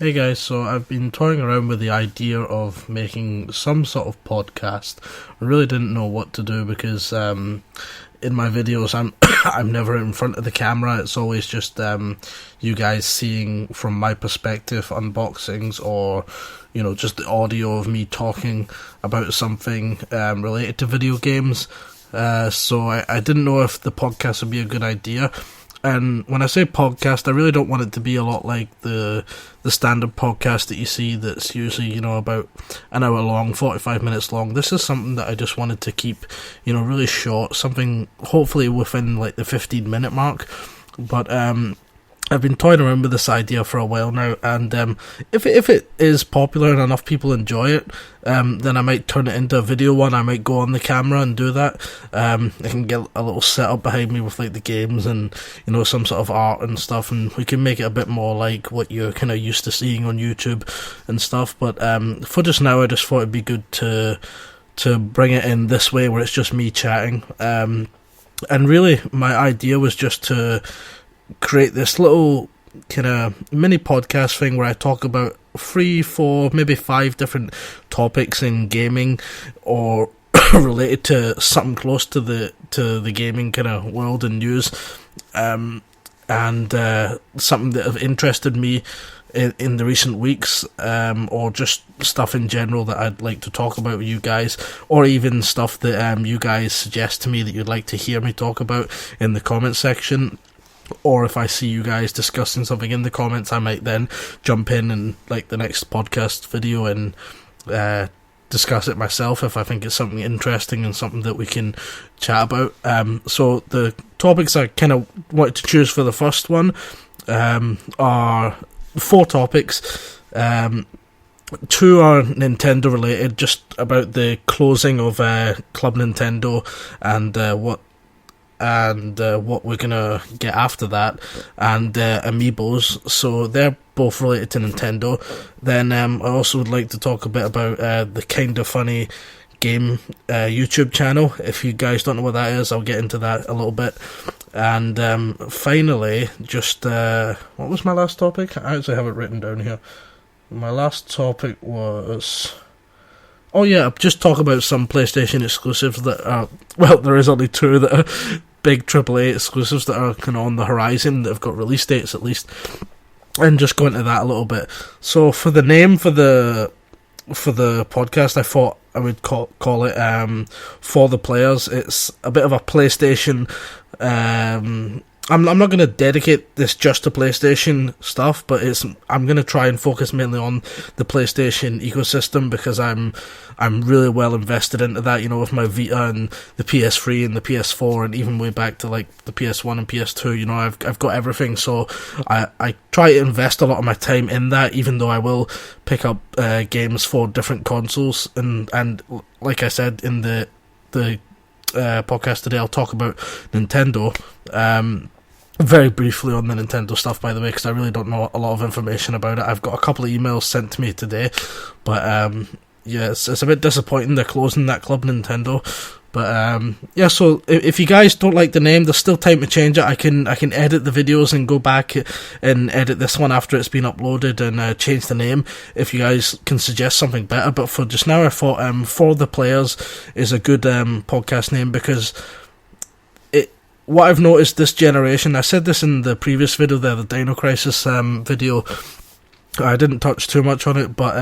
Hey guys, so I've been toying around with the idea of making some sort of podcast. I really didn't know what to do because in my videos I'm never in front of the camera. It's always just you guys seeing from my perspective unboxings or just the audio of me talking about something related to video games. So I didn't know if the podcast would be a good idea. And when I say podcast, I really don't want it to be a lot like the standard podcast that you see that's usually, about an hour long, 45 minutes long. This is something that I just wanted to keep, really short, something hopefully within like the 15-minute mark. But I've been toying around with this idea for a while now, and if it is popular and enough people enjoy it, then I might turn it into a video one. I might go on the camera and do that. I can get a little setup behind me with like the games and some sort of art and stuff, and we can make it a bit more like what you're kind of used to seeing on YouTube and stuff. But for just now, I just thought it'd be good to bring it in this way where it's just me chatting. And really, my idea was just to create this little kind of mini podcast thing where I talk about 3, 4, maybe 5 different topics in gaming or related to something close to the gaming kind of world and news, and something that have interested me in the recent weeks, or just stuff in general that I'd like to talk about with you guys, or even stuff that you guys suggest to me that you'd like to hear me talk about in the comment section. Or if I see you guys discussing something in the comments, I might then jump in and like the next podcast video and discuss it myself if I think it's something interesting and something that we can chat about. So the topics I kind of wanted to choose for the first one are 4 topics. 2 are Nintendo related, just about the closing of Club Nintendo and what we're gonna get after that, and Amiibos, so they're both related to Nintendo. Then I also would like to talk a bit about the Kinda Funny Game YouTube channel. If you guys don't know what that is, I'll get into that a little bit. And finally, just what was my last topic? I actually have it written down here. My last topic was... Oh yeah, just talk about some PlayStation exclusives that are... Well, there is only 2 that are big AAA exclusives that are kind of on the horizon, that have got release dates at least, and just go into that a little bit. So for the name for the podcast, I thought I would call it For the Players. It's a bit of a PlayStation... I'm not going to dedicate this just to PlayStation stuff, but I'm going to try and focus mainly on the PlayStation ecosystem, because I'm really well invested into that, with my Vita and the PS3 and the PS4 and even way back to like the PS1 and PS2, I've got everything, so I try to invest a lot of my time in that, even though I will pick up games for different consoles, and like I said in the podcast today, I'll talk about Nintendo, very briefly on the Nintendo stuff, by the way, because I really don't know a lot of information about it. I've got a couple of emails sent to me today, but yeah, it's a bit disappointing they're closing that Club Nintendo. But yeah, so if you guys don't like the name, there's still time to change it. I can edit the videos and go back and edit this one after it's been uploaded and change the name if you guys can suggest something better. But for just now, I thought For the Players is a good podcast name, because what I've noticed this generation, I said this in the previous video there, the Dino Crisis video, I didn't touch too much on it, but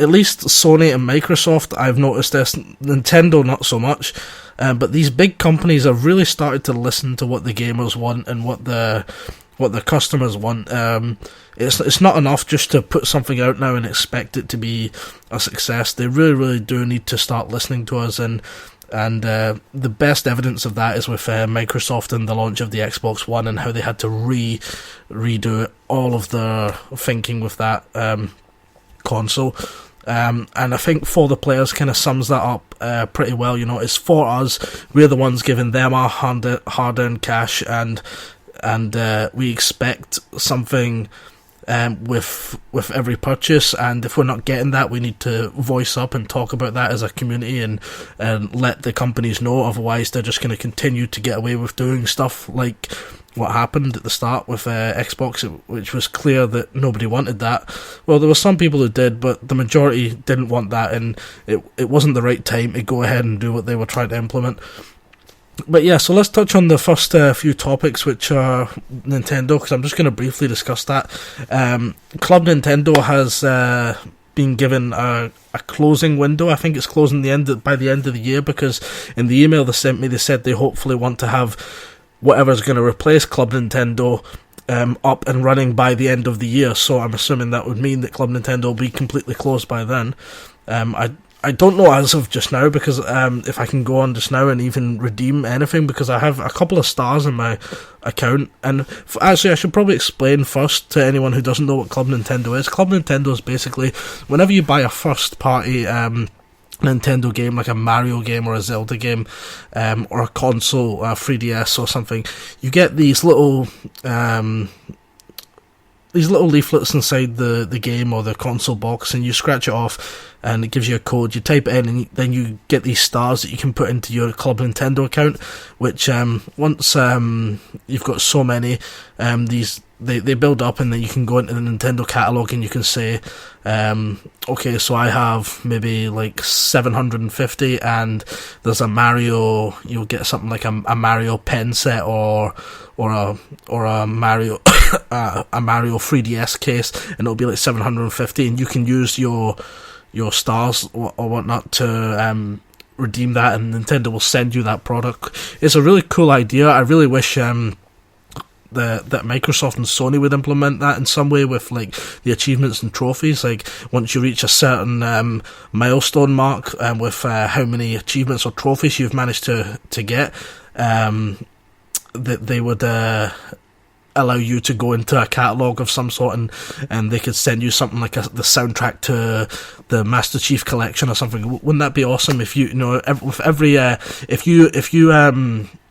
at least Sony and Microsoft, I've noticed this. Nintendo, not so much. But these big companies have really started to listen to what the gamers want and what the customers want. It's not enough just to put something out now and expect it to be a success. They really, really do need to start listening to us, and the best evidence of that is with Microsoft and the launch of the Xbox One, and how they had to redo all of their thinking with that console. And I think For the Players kind of sums that up pretty well. It's for us. We're the ones giving them our hard-earned cash, and we expect something with every purchase, and if we're not getting that, we need to voice up and talk about that as a community and let the companies know. Otherwise, they're just going to continue to get away with doing stuff like what happened at the start with Xbox, which was clear that nobody wanted that. Well, there were some people who did, but the majority didn't want that, and it wasn't the right time to go ahead and do what they were trying to implement. But yeah, so let's touch on the first few topics, which are Nintendo, because I'm just going to briefly discuss that. Club Nintendo has been given a closing window. I think it's closing by the end of the year, because in the email they sent me, they said they hopefully want to have whatever's going to replace Club Nintendo up and running by the end of the year. So I'm assuming that would mean that Club Nintendo will be completely closed by then. I don't know as of just now, because if I can go on just now and even redeem anything, because I have a couple of stars in my account. And actually, I should probably explain first to anyone who doesn't know what Club Nintendo is. Club Nintendo is basically whenever you buy a first party Nintendo game, like a Mario game or a Zelda game, or a console, 3DS or something, you get these little leaflets inside the game or the console box, and you scratch it off and it gives you a code. You type it in, and then you get these stars that you can put into your Club Nintendo account, which once you've got so many, they build up, and then you can go into the Nintendo catalog and you can say, okay, so I have maybe like 750, and there's a Mario, you'll get something like a Mario pen set or a Mario a Mario 3DS case, and it'll be like 750, and you can use your stars or whatnot to redeem that, and Nintendo will send you that product. It's a really cool idea. I really wish that Microsoft and Sony would implement that in some way with like the achievements and trophies. Like once you reach a certain milestone mark with how many achievements or trophies you've managed to get, that they would allow you to go into a catalogue of some sort, and they could send you something like the soundtrack to the Master Chief Collection or something. Wouldn't that be awesome if with every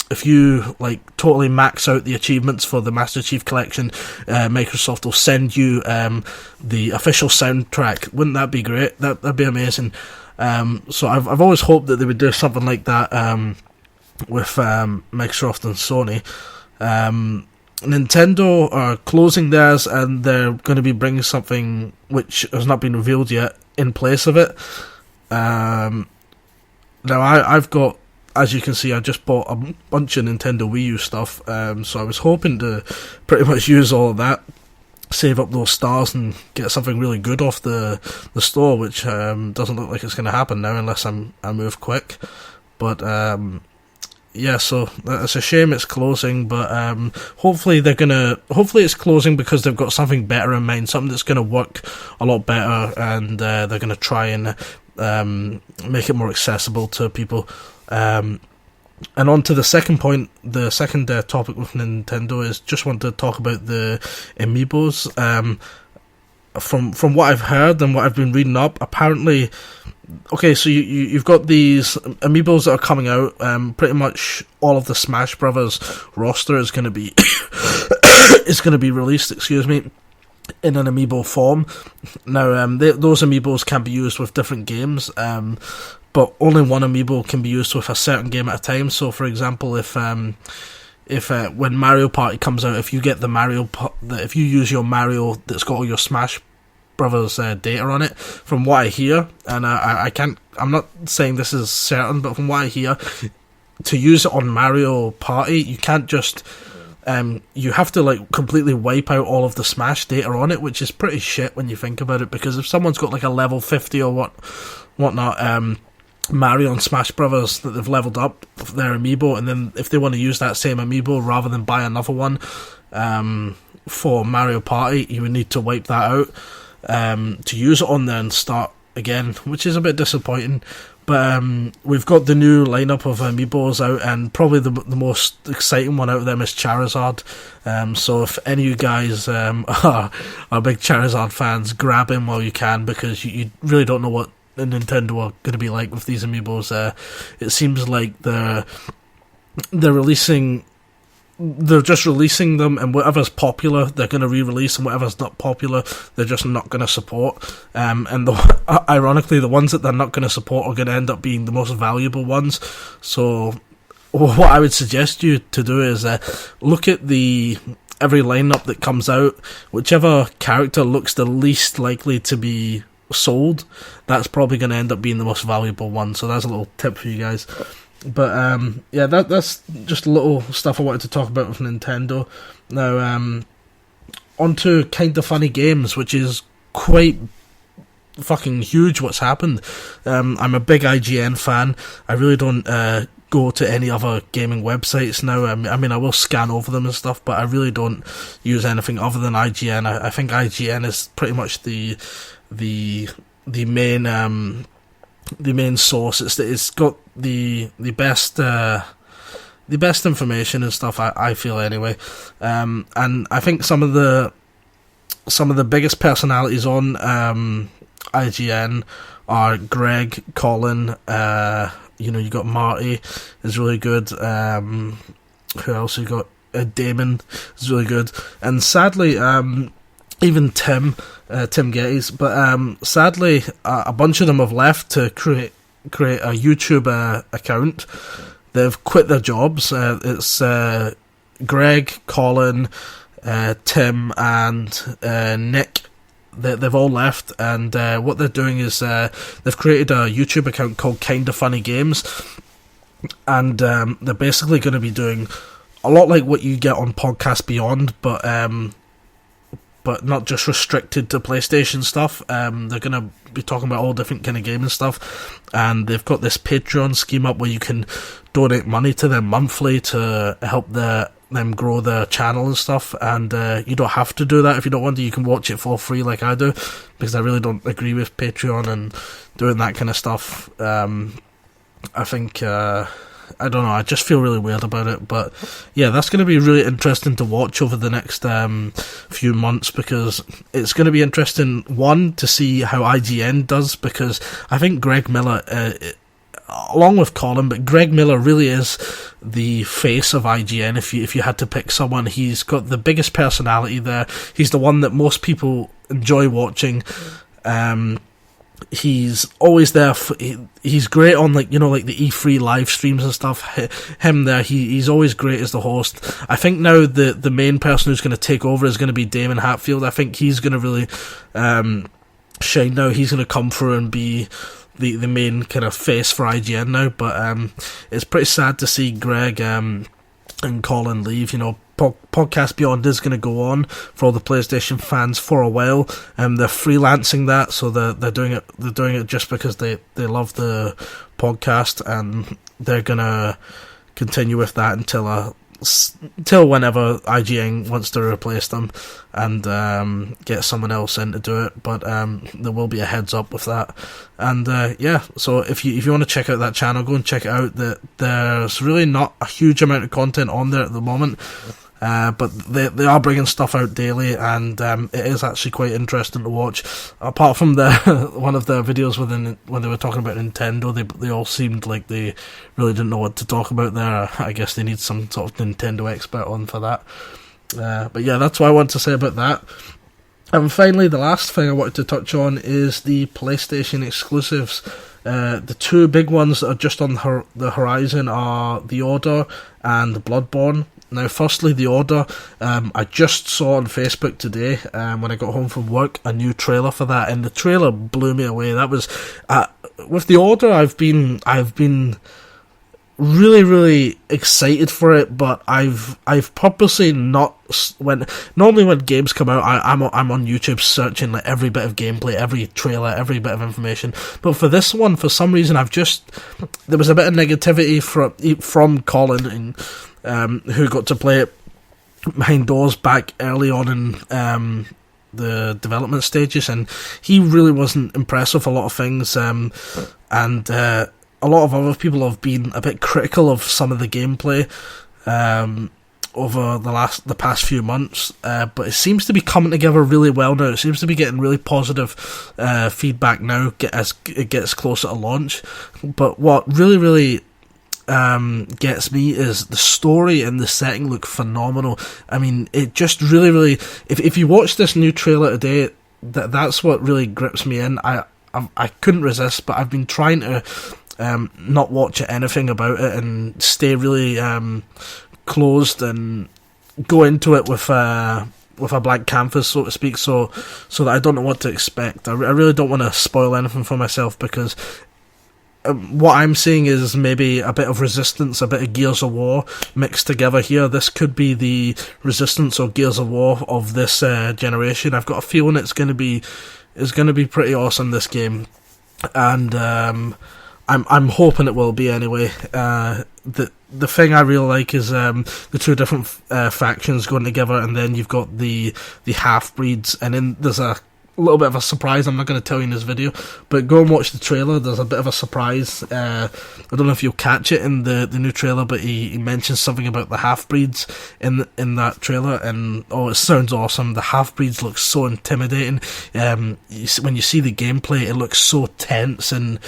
if you like totally max out the achievements for the Master Chief Collection, Microsoft will send you the official soundtrack. Wouldn't that be great? That'd be amazing. So I've always hoped that they would do something like that with Microsoft and Sony. Nintendo are closing theirs, and they're going to be bringing something which has not been revealed yet in place of it. Now I've got, as you can see, I just bought a bunch of Nintendo Wii U stuff, so I was hoping to pretty much use all of that, save up those stars, and get something really good off the store, which doesn't look like it's going to happen now unless I move quick. But yeah, so it's a shame it's closing, but hopefully it's closing because they've got something better in mind, something that's going to work a lot better, and they're going to try and make it more accessible to people. And on to the second point, the second topic with Nintendo is just want to talk about the Amiibos. From what I've heard and what I've been reading up, apparently, okay, so you've got these Amiibos that are coming out. Pretty much all of the Smash Brothers roster is going to be released. Excuse me. In an Amiibo form. Now, those Amiibos can be used with different games, but only one Amiibo can be used with a certain game at a time. So, for example, if when Mario Party comes out, if you get if you use your Mario that's got all your Smash Brothers data on it, from what I hear, and I'm not saying this is certain, but from what I hear, to use it on Mario Party, you can't just you have to like completely wipe out all of the Smash data on it, which is pretty shit when you think about it, because if someone's got like a level 50 or whatnot Mario and Smash Brothers that they've leveled up their Amiibo, and then if they want to use that same Amiibo rather than buy another one for Mario Party, you would need to wipe that out to use it on there and start again, which is a bit disappointing. But we've got the new lineup of Amiibos out, and probably the most exciting one out of them is Charizard. So if any of you guys are big Charizard fans, grab him while you can, because you really don't know what Nintendo are going to be like with these Amiibos. It seems like they're releasing they're just releasing them, and whatever's popular they're going to re-release, and whatever's not popular they're just not going to support. And ironically, the ones that they're not going to support are going to end up being the most valuable ones. So what I would suggest you to do is look at every lineup that comes out. Whichever character looks the least likely to be sold, that's probably going to end up being the most valuable one. So that's a little tip for you guys. But yeah, that's just a little stuff I wanted to talk about with Nintendo. Now, onto Kinda Funny Games, which is quite fucking huge what's happened. I'm a big IGN fan. I really don't go to any other gaming websites now. I mean, I will scan over them and stuff, but I really don't use anything other than IGN. I think IGN is pretty much the main source. It's got the best information and stuff, I feel anyway. And I think some of the biggest personalities on IGN are Greg, Colin, you got Marty is really good. Who else you got? Damon is really good. And sadly, even Tim Geddes, but sadly, a bunch of them have left to create a YouTube account. They've quit their jobs. It's Greg, Colin, Tim, and Nick. They've all left, and what they're doing is they've created a YouTube account called Kinda Funny Games, and they're basically going to be doing a lot like what you get on Podcast Beyond, but not just restricted to PlayStation stuff. They're going to be talking about all different kind of gaming stuff, and they've got this Patreon scheme up where you can donate money to them monthly to help them grow their channel and stuff, and you don't have to do that if you don't want to. You can watch it for free like I do, because I really don't agree with Patreon and doing that kind of stuff. I think I don't know, I just feel really weird about it. But yeah, that's going to be really interesting to watch over the next few months, because it's going to be interesting, one, to see how IGN does, because I think Greg Miller, along with Colin, but Greg Miller really is the face of IGN. If you had to pick someone, he's got the biggest personality there. He's the one that most people enjoy watching. He's always there. He's great on like the E3 live streams and stuff. Him there, he's always great as the host. I think now the main person who's going to take over is going to be Damon Hatfield. I think he's going to really shine now. He's going to come through and be the main kind of face for IGN now. But it's pretty sad to see Greg and Colin leave. Podcast Beyond is going to go on for all the PlayStation fans for a while. They're freelancing that, so they're doing it. They're doing it just because they love the podcast, and they're gonna continue with that until whenever IGN wants to replace them and get someone else in to do it. But there will be a heads up with that. And yeah, so if you want to check out that channel, go and check it out. There's really not a huge amount of content on there at the moment. But they are bringing stuff out daily, and it is actually quite interesting to watch. Apart from one of their videos when they were talking about Nintendo, they all seemed like they really didn't know what to talk about there. I guess they need some sort of Nintendo expert on for that. But yeah, that's what I want to say about that. And finally, the last thing I wanted to touch on is the PlayStation exclusives. The two big ones that are just on the horizon are The Order and Bloodborne. Now, firstly, The Order. I just saw on Facebook today, when I got home from work, a new trailer for that, and the trailer blew me away. That was with The Order. I've been really, really excited for it, but I've purposely not normally when games come out, I'm on YouTube searching like every bit of gameplay, every trailer, every bit of information. But for this one, for some reason, there was a bit of negativity from Colin and. Who got to play it behind doors back early on in the development stages, and he really wasn't impressed with a lot of things, and a lot of other people have been a bit critical of some of the gameplay over the past few months, but it seems to be coming together really well now. It seems to be getting really positive feedback now as it gets closer to launch. But what really, really gets me is the story and the setting look phenomenal. I mean, it just really, if you watch this new trailer today, that's what really grips me in. I couldn't resist, but I've been trying to not watch anything about it and stay really closed and go into it with a blank canvas, so to speak, so that I don't know what to expect. I really don't want to spoil anything for myself, because what I'm seeing is maybe a bit of Resistance, a bit of Gears of War mixed together here. This could be the Resistance or Gears of War of this generation. I've got a feeling it's going to be pretty awesome, this game, and I'm hoping it will be anyway. The thing I really like is the two different factions going together, and then you've got the half-breeds, and then there's a little bit of a surprise. I'm not going to tell you in this video, but go and watch the trailer. There's a bit of a surprise. I don't know if you'll catch it in the new trailer, but he mentions something about the half-breeds in that trailer, and it sounds awesome. The half-breeds look so intimidating. When you see the gameplay, it looks so tense, and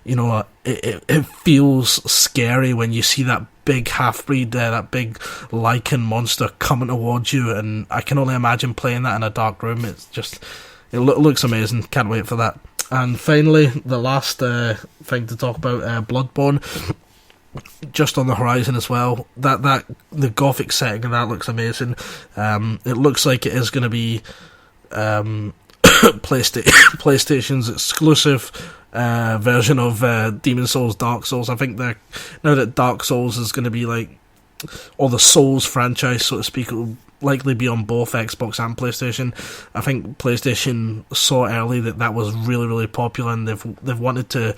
it feels scary when you see that big half-breed, that big lichen monster coming towards you, and I can only imagine playing that in a dark room. It's just... It looks amazing. Can't wait for that. And finally, the last thing to talk about, Bloodborne, just on the horizon as well. That the gothic setting of that looks amazing. It looks like it is going to be PlayStation's exclusive version of Demon's Souls, Dark Souls. I think now that Dark Souls is going to be like, or the Souls franchise, so to speak, it will likely be on both Xbox and PlayStation. I think PlayStation saw early that was really, really popular, and they've wanted to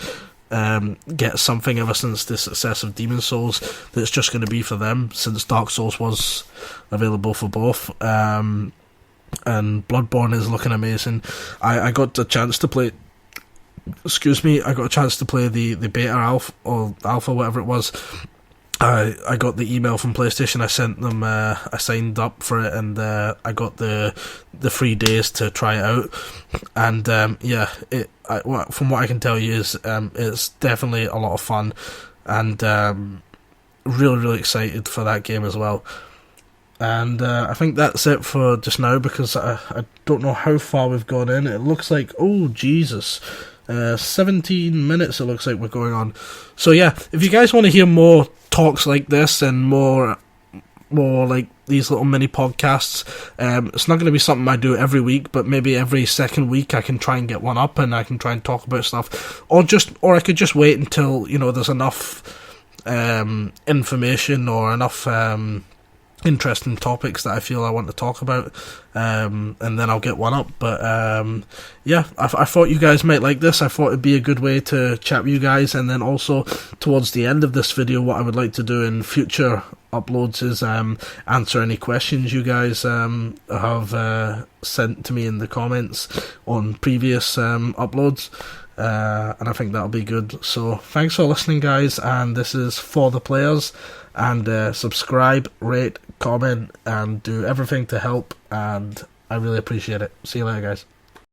get something ever since the success of Demon's Souls that's just going to be for them, since Dark Souls was available for both. And Bloodborne is looking amazing. I got a chance to play... I got a chance to play the beta alpha, whatever it was. I got the email from PlayStation. I sent them. I signed up for it, and I got the 3 days to try it out. And from what I can tell you is it's definitely a lot of fun, and really, really excited for that game as well. And I think that's it for just now, because I don't know how far we've gone in. It looks like, oh Jesus, 17 minutes it looks like we're going on. So yeah, if you guys want to hear more talks like this and more like these little mini podcasts, it's not going to be something I do every week, but maybe every second week I can try and get one up, and I can try and talk about stuff, or I could just wait until there's enough information or enough interesting topics that I feel I want to talk about, and then I'll get one up. But I thought you guys might like this. I thought it'd be a good way to chat with you guys, and then also towards the end of this video, what I would like to do in future uploads is answer any questions you guys have sent to me in the comments on previous uploads, and I think that'll be good. So thanks for listening, guys, and this is For The Players. And subscribe, rate, comment, and do everything to help, and I really appreciate it. See you later, guys.